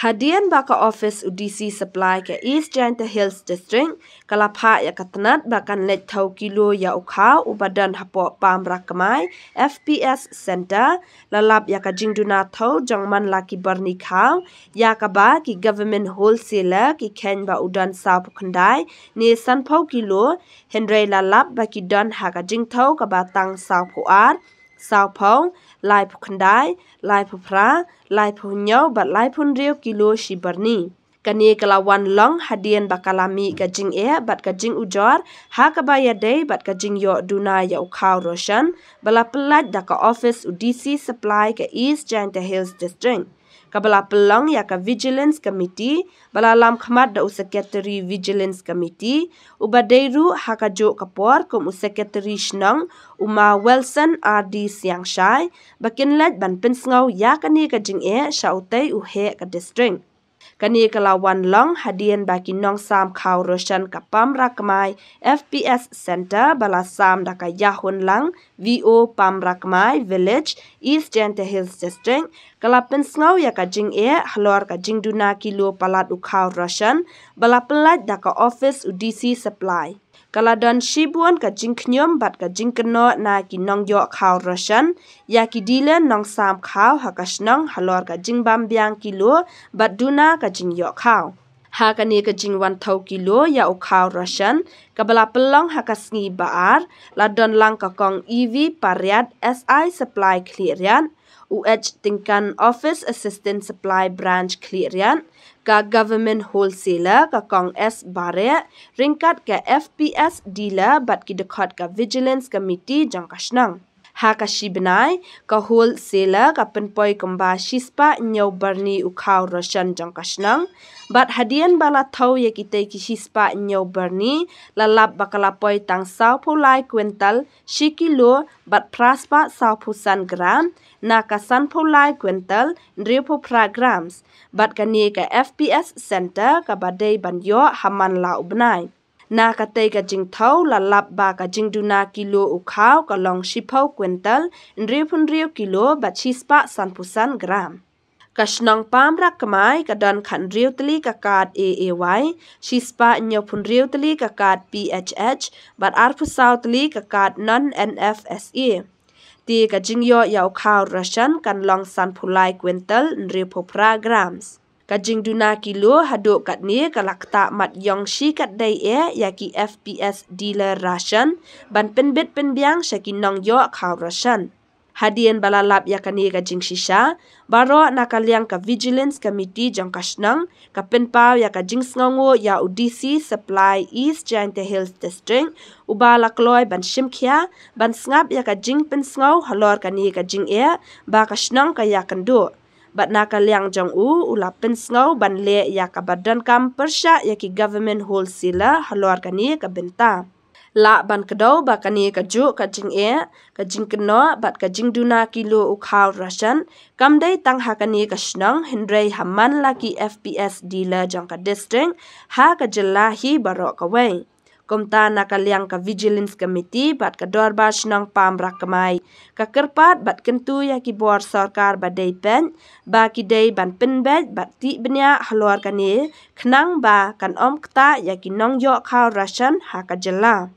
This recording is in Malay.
Hadian baka office UDC supply ke East Giant Hills District kalapha ya katnat bakan let thau kilo ya ukha ubadan hapo Pamrakmai FPS Center lalap ya ka jingduna thau jangman laki barni khaw ya ka ba ki government wholesaler ki khen ba udan sa pukhandai ni sanphau kilo henry lalap ba ki don ha ka jingthau ka ba tang sa phuar sao phau lai phukhandai lai phupra lai phunyo bat lai phunrio kilo shibarni kani kalawan long hadian bakalami ka jing bat ka jing ujor ha ka baya day bat ka jing yo duna ya ukhaw roshan bala pelat da ka office UDC supply ka East Giant Hills District kabala pelong ya ka Vigilance Committee bala lam khmat da Secretary Vigilance Committee ubadeiru hakajo kapor kum Secretary shnang uma Wilson RD siang shai bakinlet ban pinsngau ya kani ka jing shautei uhe ka district kani kalawan long hadian baki nong sam khaw roshan ka Pamrakmai FPS Center bala sam da ka yahun lang VO Pamrakmai Village East Giant Hills District kalapin sngaw ya ka jing halor ka jing duna kilo palat ukhaw roshan bala pelat da ka office UDC supply kaladon shibuan ka jing knyom bat ka jing keno na ki nong yo khaw roshan ya ki dile nong sam khaw hakashnong halor ka jing bambyang kilo bat duna ka jing yo khaw ha kani ka jing 1 kilo ya ukhaw roshan kabala pelong hakasngi baar ladon lang ka kong EV pariat SI supply clearian UH tingkan office assistant supply branch clearian ka government wholesaler ka kong S bare ringkat ka FPS dealer bat ki dekat ka vigilance committee jang kasnang ha ka shibnai ka wholesaler ka pynpoi kumba shispa nyau barni ukhaw roshan jang kasnang bat hadian bala thau ye kitei ki shispa nyau barni lalap bakalapoi tang sau phulai kwintal shikilo bat praspa sau phusan gram na ka san phulai kwintal ndripo grams bat kani ka FPS center ka badai banyo haman la ubnai na ka tei ka jing thau lalap ba ka jing duna kilo ukhaw ka long shipau kwintal ndripunrio kilo bat shispa san phusan gram kashnang Pamrakmai ka dan khan riu tli ka kad AAY shispa nyopun riu tli ka kad PHH bat arpu sau tli ka kad non NFSE ti ka jingyo ya ukhaw rashan kan long san phulai kwintal ndripo grams ka jingduna kilo hado katni kalakta mat yong shi kat dai ya ki FPS dealer rashan ban penbit penbyang shaki nong yo khaw rashan hadian balalap ya kani ka jing shisha baro nakaliang ka vigilance committee jang kasnang ka penpaw ya ka jing sngongo ya UDC supply East Giant Hills District ubala kloy ban shimkhya ban snap ya ka jing pensngau halor kani ka jing ba kasnang ka ya kando bat nakaliang jang ula pensngau ban le ya ka badan kam persha ya ki government wholesaler halor kani ka benta la ban kedau ba kani ka ju ka jing ka jing keno bat ka jing duna kilo ukhaw rashan kamdai tang ha kani ka shnang henry haman laki FPS dealer jang ka district ha ka jilla hi baro ka wei komta nakaliang ka vigilance committee bat ka dorba shnang Pamrakmai ka kerpat bat kentu ya ki bor sarkar badai pen ba ki dei ban penbet bat ti benya halor kani khnang ba kan om kta ya ki nong yo khaw rashan ha ka jilla